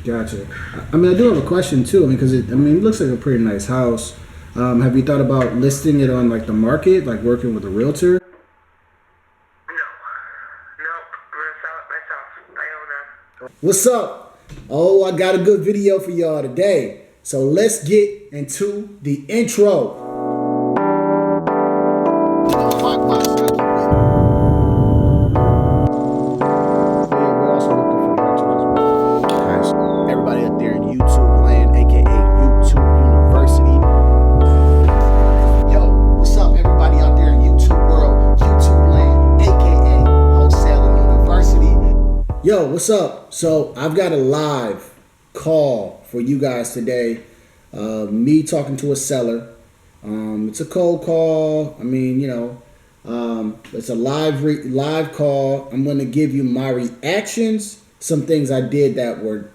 Gotcha. I mean, I do have a question too. I mean, because it looks like a pretty nice house. Have you thought about listing it on like the market, like working with a realtor? No. Nope. I'm gonna sell it myself. I own a. What's up? Oh, I got a good video for y'all today. So let's get into the intro. Everybody up there in YouTube land, aka YouTube University. Yo, what's up, everybody out there in YouTube world, YouTube land, aka Wholesale University. Yo, what's up? So I've got a live call for you guys today. Me talking to a seller. It's a cold call. I mean, it's a live call. I'm going to give you my reactions. Some things I did that were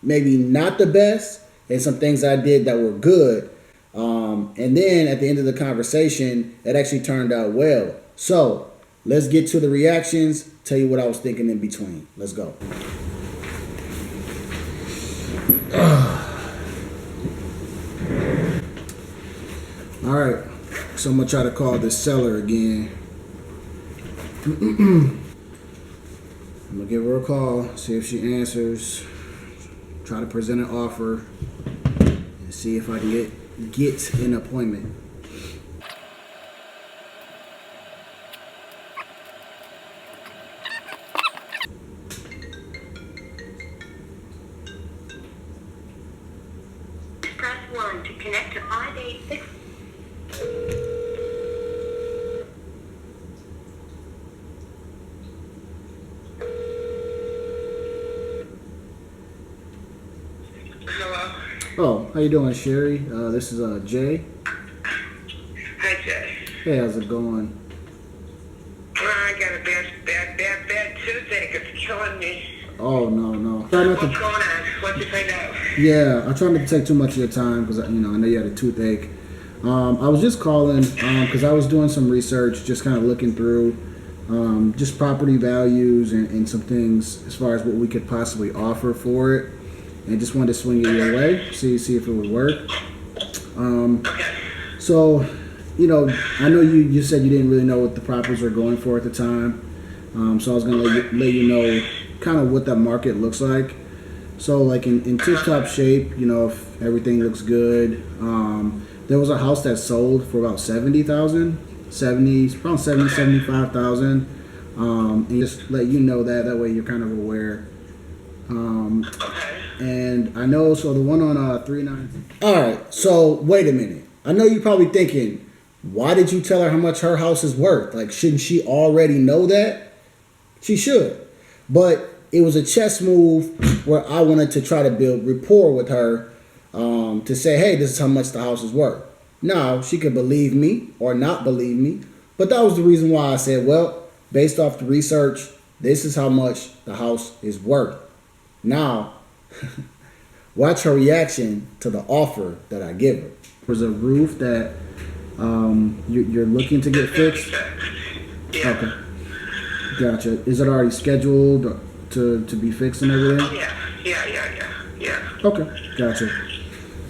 maybe not the best, and some things I did that were good. And then at the end of the conversation, it actually turned out well. So let's get to the reactions. Tell you what I was thinking in between. Let's go. All right, so I'm gonna try to call this seller again. I'm gonna give her a call, see if she answers. Try to present an offer and see if I can get an appointment. Press 1 to connect to 586. Hello. Oh, how you doing, Sherry? This is Jay. Hi, Jay. Hey, how's it going? I got a bad toothache. It's killing me. Oh no. Try not What's to, going on? What'd you find out? yeah, I try not to take too much of your time because I know you had a toothache. I was just calling because I was doing some research, just kind of looking through just property values and some things as far as what we could possibly offer for it. And just wanted to swing it your way, see if it would work. So, I know you said you didn't really know what the properties were going for at the time. So I was going to let you know kind of what that market looks like. So like in tip-top shape, if everything looks good, there was a house that sold for about $70,000, around 75,000. And just let you know that way you're kind of aware. And I know, so the one on 390. All right, so wait a minute. I know you're probably thinking, why did you tell her how much her house is worth? Like, shouldn't she already know that? She should. But it was a chess move where I wanted to try to build rapport with her to say, hey, this is how much the house is worth. Now, she could believe me or not believe me, but that was the reason why I said, well, based off the research, this is how much the house is worth. Now, watch her reaction to the offer that I give her. There's a roof that you're looking to get fixed? Yeah. Okay. Gotcha. Is it already scheduled to be fixed and everything? Oh, yeah. Okay, gotcha.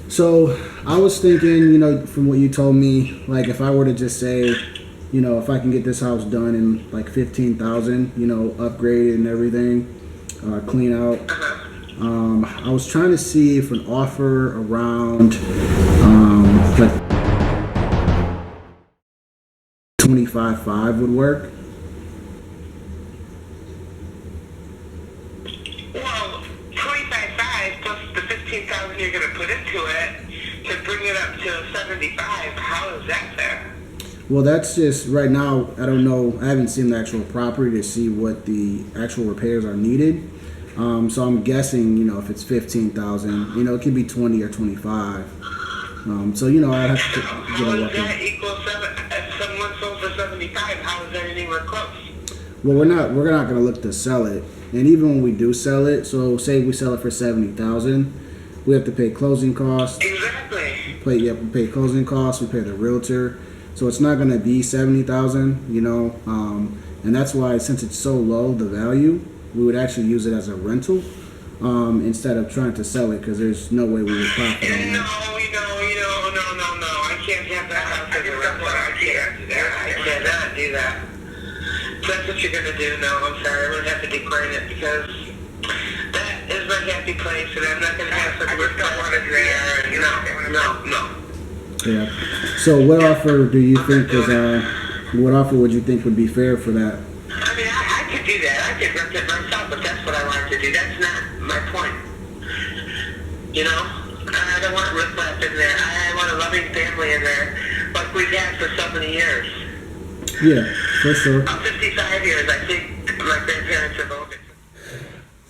So I was thinking, from what you told me, like if I were to just say, if I can get this house done in like 15,000, upgraded and everything, clean out. I was trying to see if an offer around like 25.5 would work. Well, 25.5 plus the 15,000 you're gonna put into it to bring it up to 75. How is that fair? Well, that's just right now. I don't know. I haven't seen the actual property to see what the actual repairs are needed. So I'm guessing, if it's 15,000, it could be 20 or 25. So I have to How does that equal if someone sold for 75? How is that anywhere close? Well, we're not going to look to sell it, and even when we do sell it, so say we sell it for 70,000, we have to pay closing costs. Exactly. We pay closing costs. We pay the realtor, so it's not going to be 70,000. And that's why, since it's so low, the value, we would actually use it as a rental. instead of trying to sell it because there's no way we would profit on No, that. no. I can't have that house as a rental. I can't do that. I cannot do that. If that's what you're gonna do, no, I'm sorry. I'm gonna have to decline it because that is my happy place, and I'm not gonna have such a requirement there. No. Yeah. So what offer do you think is what offer would you think would be fair for that? I mean, I could do that. I could rent it myself, but that's what I wanted to do. That's not my point. I don't want riffraff in there. I want a loving family in there, like we've had for so many years. Yeah, for sure. 55 years, I think my grandparents have owned it.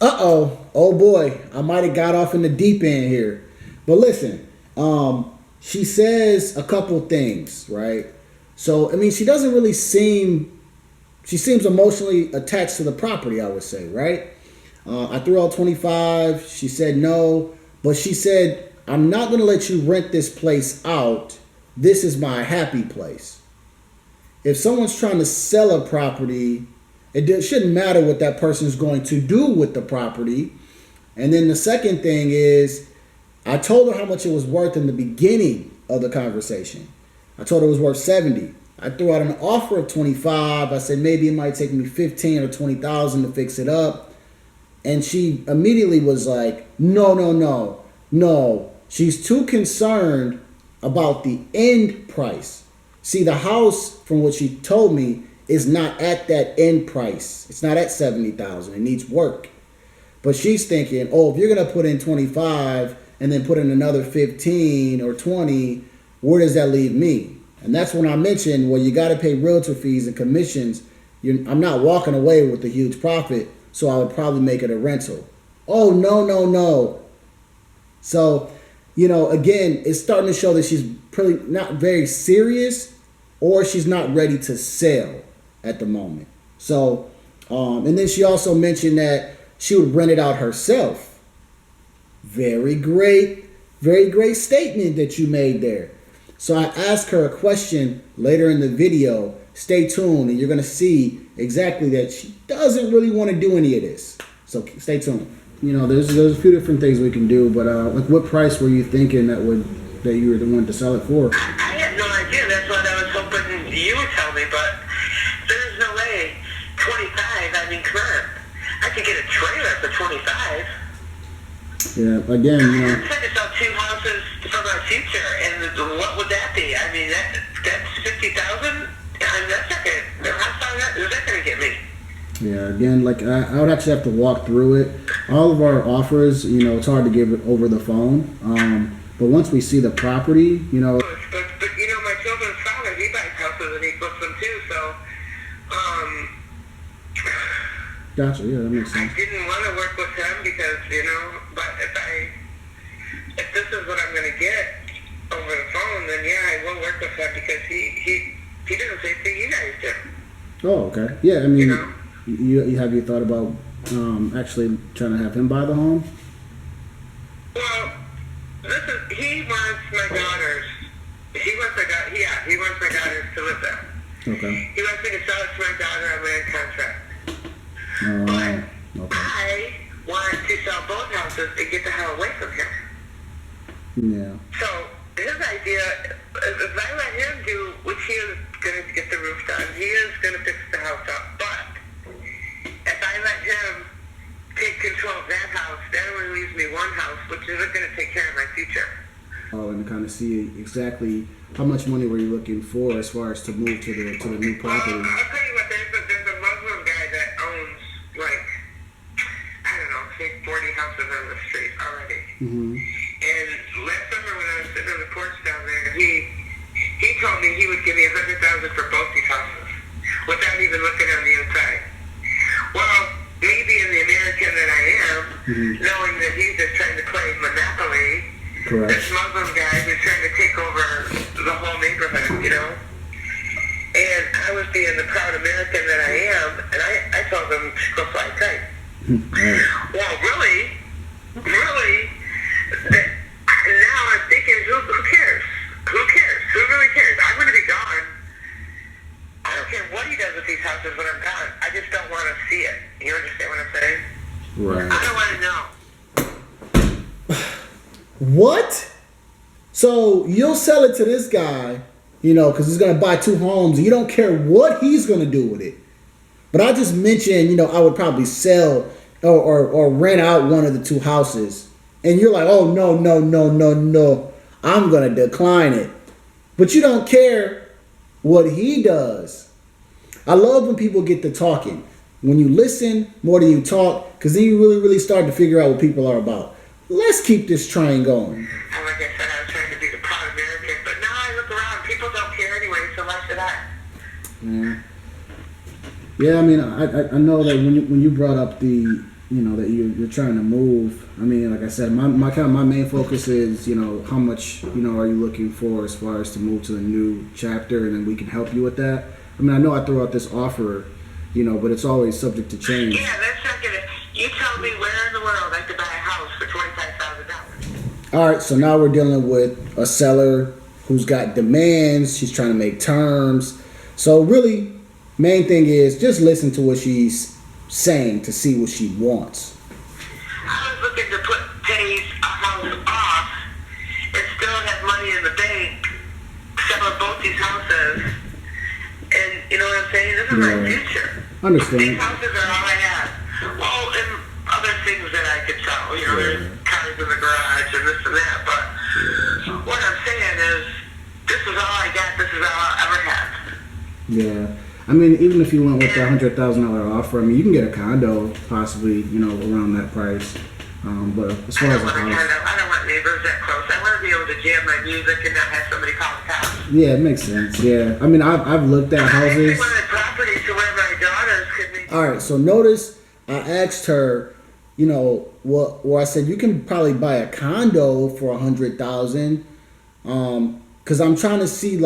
Oh boy, I might have got off in the deep end here. But listen, she says a couple things, right? So, I mean, she seems emotionally attached to the property, I would say, right? I threw out 25. She said no, but she said, I'm not going to let you rent this place out. This is my happy place. If someone's trying to sell a property, it shouldn't matter what that person's going to do with the property. And then the second thing is, I told her how much it was worth in the beginning of the conversation. I told her it was worth 70. I threw out an offer of 25. I said maybe it might take me 15 or 20,000 to fix it up. And she immediately was like, no. She's too concerned about the end price. See, the house, from what she told me, is not at that end price. It's not at 70,000. It needs work. But she's thinking, if you're going to put in 25 and then put in another 15 or 20, where does that leave me? And that's when I mentioned, well, you got to pay realtor fees and commissions. I'm not walking away with a huge profit, so I would probably make it a rental. Oh, no. So, again, it's starting to show that she's probably not very serious, or she's not ready to sell at the moment. So, and then she also mentioned that she would rent it out herself. Very great statement that you made there. So I asked her a question later in the video. Stay tuned, and you're going to see exactly that she doesn't really want to do any of this. So stay tuned. There's a few different things we can do, but like, what price were you thinking that you were the one to sell it for? I had no idea. That's what I was hoping you would tell me, but there's no way. 25. I mean, come on. I could get a trailer for 25. Yeah, again, I'm trying to sell 2 houses for my future, and what would that be? I mean, that's 50,000. I mean, that's not gonna. How far is that gonna get me? Yeah, again, like I would actually have to walk through it. All of our offers, it's hard to give it over the phone. But once we see the property, But my children's father, he buys houses and he flips them too. So, Gotcha. Yeah, that makes sense. I didn't want to work with him because but if this is what I'm gonna get over the phone, then yeah, I will work with him because he does the same thing you guys do. Oh, okay. Yeah, I mean, have you thought about actually trying to have him buy the home? Well, he wants my daughters. He wants my daughters to live there. Okay. He wants me to sell it to my daughter on land contract. But okay. I want to sell both houses and get the hell away from him. Yeah. So his idea, if I let him do, which he is going to get the roof done, he is going to fix the house up. But if I let him take control of that house, that only leaves me one house, which isn't going to take care of my future. Oh, and kind of see exactly how much money were you looking for as far as to move to the new property. I'll tell you what, there's a Muslim guy that owns, like, I don't know, say 40 houses on the street already. Mm-hmm. And last summer when I was sitting on the porch down there, he told me he would give me $100,000 for both these houses without even looking on the inside. Well, me being the American that I am, knowing that he's just trying to play Monopoly, Correct. this Muslim guy who's trying to take over the whole neighborhood, And I was being the proud American that I am, and I told him to go fly kite. Right. Well, really, now I'm thinking, who cares? Who cares? Who really cares? I'm going to be gone. I don't care what he does with these houses when I'm gone. I just don't want to see it. You understand what I'm saying? Right. I don't want to know. What? So you'll sell it to this guy, because he's going to buy 2 homes. And you don't care what he's going to do with it. But I just mentioned, I would probably sell or rent out one of the 2 houses. And you're like, oh, no, no, no, no, no. I'm going to decline it. But you don't care what he does. I love when people get to talking. When you listen more than you talk, because then you really, really start to figure out what people are about. Let's keep this train going. And like I said, I was trying to be the proud American, but now I look around, people don't care anyway, so why should I? Yeah, I mean, I know that when you brought up the, that you're trying to move, I mean, like I said, my main focus is, how much, are you looking for as far as to move to a new chapter, and then we can help you with that. I mean, I know I threw out this offer, but it's always subject to change. Yeah, that's not gonna, you tell me where in the world I could buy a house for $25,000. All right, so now we're dealing with a seller who's got demands. She's trying to make terms. So really, main thing is just listen to what she's saying to see what she wants. I was looking to pay a house off and still have money in the bank, sell both these houses, and you know what I'm saying? This is my future. Understand. These houses are all I have. Well, and other things that I could sell. There's cars in the garage and this and that. But what I'm saying is, this is all I got. This is all I'll ever have. Yeah. I mean, even if you went with the $100,000 offer, I mean, you can get a condo possibly, around that price. But as far as a house, I don't want neighbors that close. I want to be able to jam my music and not have somebody call the cops. Yeah, it makes sense. Yeah. I mean, I've looked at houses. I want a property to where my daughters could be. All right. So notice I asked her, where I said you can probably buy a condo for $100,000, because I'm trying to see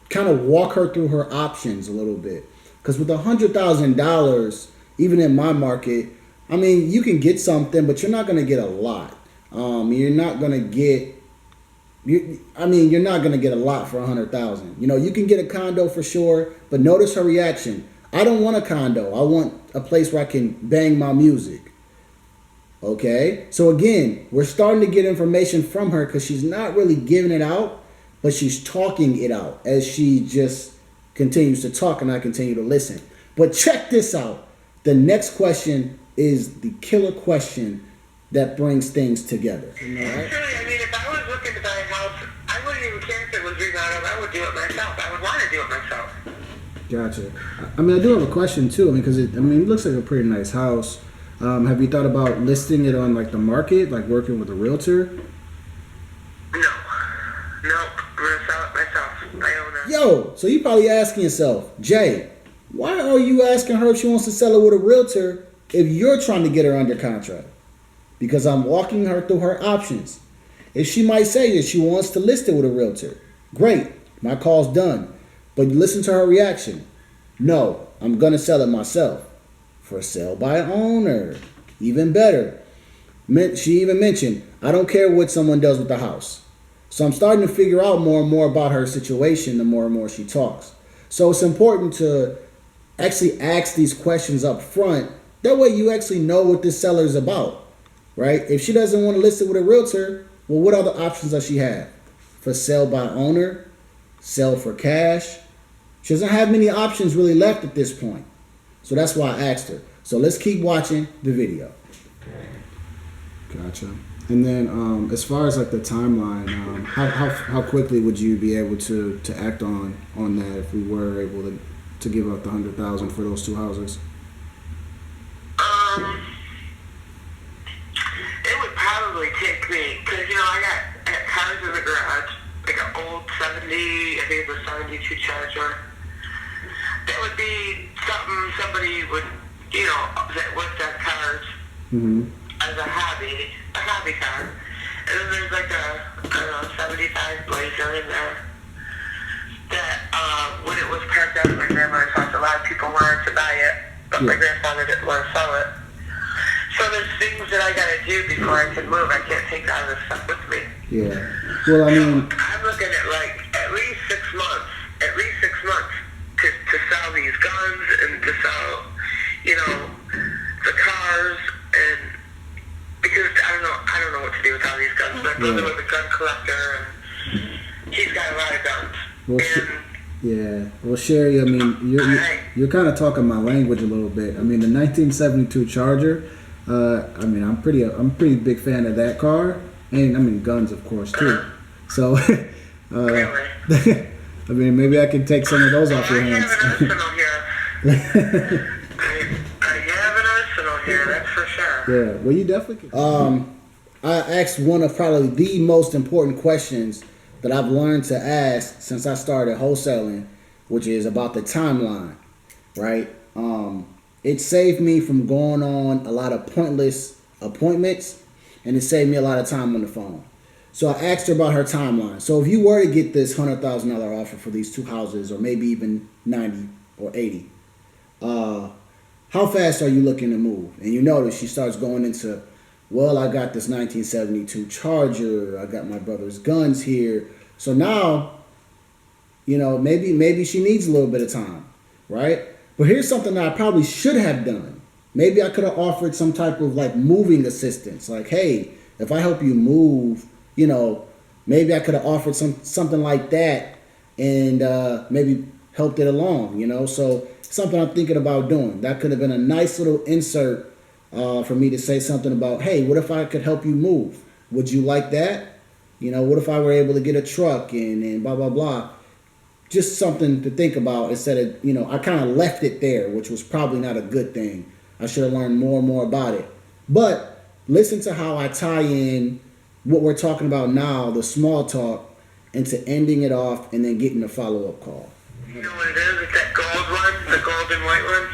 kind of walk her through her options a little bit. Because with $100,000, even in my market, I mean, you can get something, but you're not going to get a lot. You're not going to get. You're not going to get a lot for $100,000. You can get a condo for sure, but notice her reaction. I don't want a condo. I want a place where I can bang my music. Okay? So again, we're starting to get information from her because she's not really giving it out, but she's talking it out as she just continues to talk and I continue to listen. But check this out. The next question is the killer question that brings things together. Truly, if I was looking to buy a house, I wouldn't even care if it was remodeled. I would do it myself. I would want to do it myself. Gotcha. I mean, I do have a question too. Because it looks like a pretty nice house. Have you thought about listing it on the market, working with a realtor? No. Nope. I'm gonna sell it myself. I own it. Yo, so you probably asking yourself, Jay, why are you asking her if she wants to sell it with a realtor if you're trying to get her under contract? Because I'm walking her through her options. If she might say that she wants to list it with a realtor, great. My call's done. But listen to her reaction. No, I'm going to sell it myself. For sale by owner. Even better. She even mentioned, I don't care what someone does with the house. So I'm starting to figure out more and more about her situation the more and more she talks. So it's important to actually ask these questions up front. That way you actually know what this seller is about. Right? If she doesn't want to list it with a realtor, well, what other options does she have? For sale by owner? Sell for cash? She doesn't have many options really left at this point. So that's why I asked her. So let's keep watching the video. Gotcha. And then as far as the timeline, how quickly would you be able to act on that if we were able to give up the $100,000 for those 2 houses? It would probably take me, because I got cars in the garage, like an old 70, I think it was a 72 Charger. That would be something somebody would, that worked on cars as a hobby car. And then there's a 75 Blazer in there that when it was parked out at my grandmother's house, a lot of people wanted to buy it, but my grandfather didn't want to sell it. So there's things that I gotta do before I can move. I can't take all this stuff with me. Yeah. Well, I mean, I'm looking at at least 6 months. At least 6 months to sell these guns and to sell, the cars, and because I don't know what to do with brother was a gun collector, and he's got a lot of guns. Well, yeah. Well, Sherry, I mean, you're kind of talking my language a little bit. I mean, the 1972 Charger. I mean, I'm a pretty big fan of that car, and I mean guns, of course, too. So, Really? I mean, maybe I can take some of those off your hands. I have an arsenal here. I have an arsenal here, that's for sure. Yeah, well, you definitely can. I asked one of probably the most important questions that I've learned to ask since I started wholesaling, which is about the timeline, right? It saved me from going on a lot of pointless appointments, and it saved me a lot of time on the phone. So I asked her about her timeline. So if you were to get this $100,000 offer for these 2 houses, or maybe even 90 or 80, how fast are you looking to move? And you notice she starts going into, well, I got this 1972 Charger. I got my brother's guns here. So now, you know, maybe she needs a little bit of time, right? But here's something that I probably should have done. Maybe I could have offered some type of like moving assistance. Like, hey, if I help you move, you know, maybe I could have offered something like that and maybe helped it along, you know. So something I'm thinking about doing. That could have been a nice little insert for me to say something about, hey, what if I could help you move? Would you like that? You know, what if I were able to get a truck and blah, blah, blah. Just something to think about instead of, you know, I kind of left it there, which was probably not a good thing. I should have learned more and more about it. But listen to how I tie in what we're talking about now, the small talk, into ending it off and then getting a follow-up call. You know what it is? It's that gold one, the gold and white one.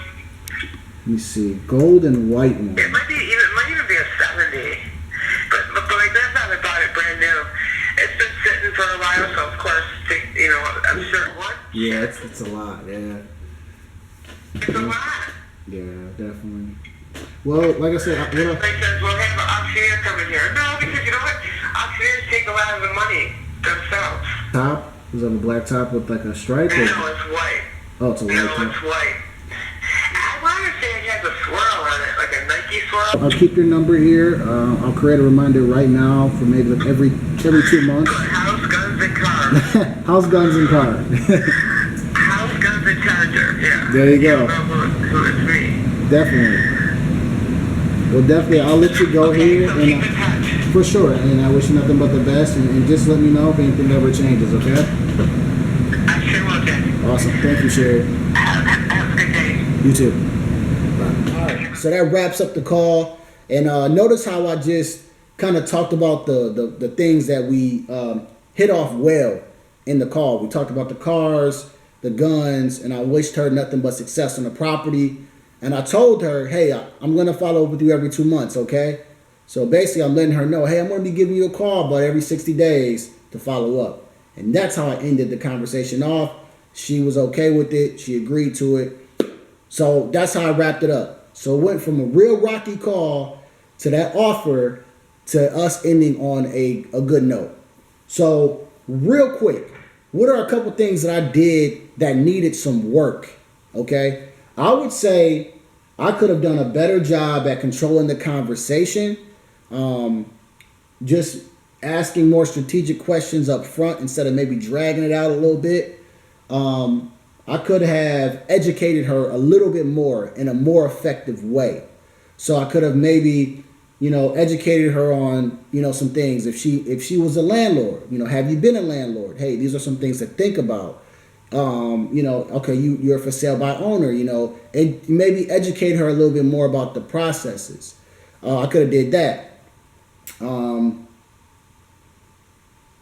Let me see, gold and white one. It might even be a 70. But like that's not about it brand new. It's been sitting for a while, so of course, you know, I'm sure what. Yeah, it's a lot. Yeah. It's a lot. Yeah, definitely. Well, like I said, They says we'll have an auctioneer coming here. No, because you know what? Auctioneers take a lot of the money themselves. Top was on a black top with like a stripe. No, it's white. Oh, it's a white No, top. it's white. I want to say it has a swirl on it, like a Nike swirl. I'll keep your number here. I'll create a reminder right now for maybe like every 2 months. House, guns, and cars. House, guns, and cars. House, guns, and charger. Yeah. There you go. You know who it's me. Definitely. Well, definitely, I'll let you go here. So And keep in touch. for sure. And I wish you nothing but the best. And just let me know if anything ever changes, okay? I sure will, Jack. Awesome. Thank you, Sherry. Have a good day. You too. Bye. All right. So that wraps up the call. And notice how I just kind of talked about the things that we hit off well in the call. We talked about the cars, the guns, and I wished her nothing but success on the property. And I told her, hey, I'm going to follow up with you every 2 months, okay? So basically, I'm letting her know, hey, I'm going to be giving you a call about every 60 days to follow up. And that's how I ended the conversation off. She was okay with it. She agreed to it. So that's how I wrapped it up. So it went from a real rocky call to that offer to us ending on a good note. So real quick, what are a couple things that I did that needed some work, okay? I would say I could have done a better job at controlling the conversation, just asking more strategic questions up front instead of maybe dragging it out a little bit. I could have educated her a little bit more in a more effective way. So I could have maybe, educated her on, some things. If she was a landlord, have you been a landlord? Hey, these are some things to think about. Okay, you're for sale by owner, and maybe educate her a little bit more about the processes. I could have did that.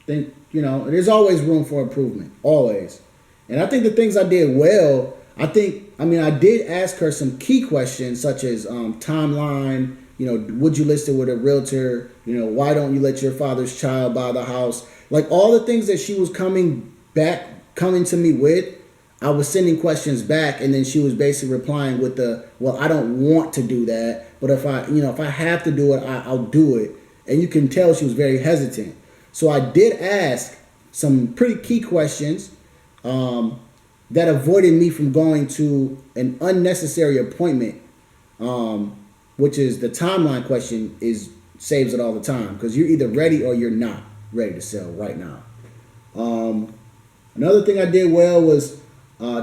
There's always room for improvement, always. And I think the things I did well, I did ask her some key questions such as timeline, would you list it with a realtor? Why don't you let your father's child buy the house? Like all the things that she was coming to me with, I was sending questions back, and then she was basically replying with I don't want to do that, but if I have to do it, I'll do it. And you can tell she was very hesitant. So I did ask some pretty key questions that avoided me from going to an unnecessary appointment, which is the timeline question is saves it all the time because you're either ready or you're not ready to sell right now. Another thing I did well was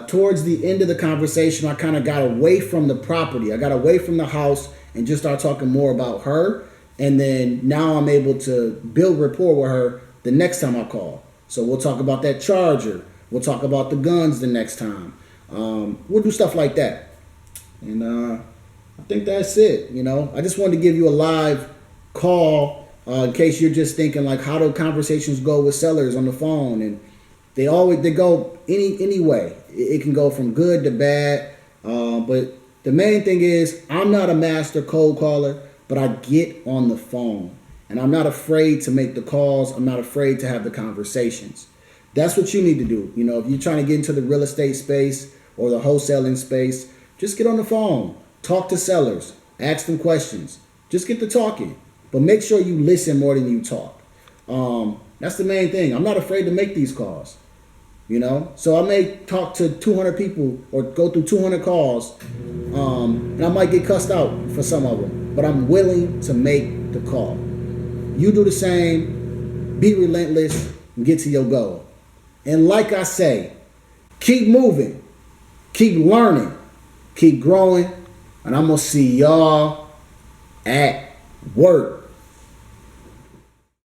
towards the end of the conversation, I kind of got away from the property. I got away from the house and just started talking more about her. And then now I'm able to build rapport with her the next time I call. So we'll talk about that charger. We'll talk about the guns the next time. We'll do stuff like that. And I think that's it. You know, I just wanted to give you a live call in case you're just thinking like, how do conversations go with sellers on the phone? And they go any way. It can go from good to bad. But the main thing is I'm not a master cold caller, but I get on the phone and I'm not afraid to make the calls. I'm not afraid to have the conversations. That's what you need to do. You know, if you're trying to get into the real estate space or the wholesaling space, just get on the phone, talk to sellers, ask them questions, just get to talking, but make sure you listen more than you talk. That's the main thing. I'm not afraid to make these calls. You know, so I may talk to 200 people or go through 200 calls, and I might get cussed out for some of them, but I'm willing to make the call. You do the same, be relentless, and get to your goal. And like I say, keep moving, keep learning, keep growing, and I'm going to see y'all at work.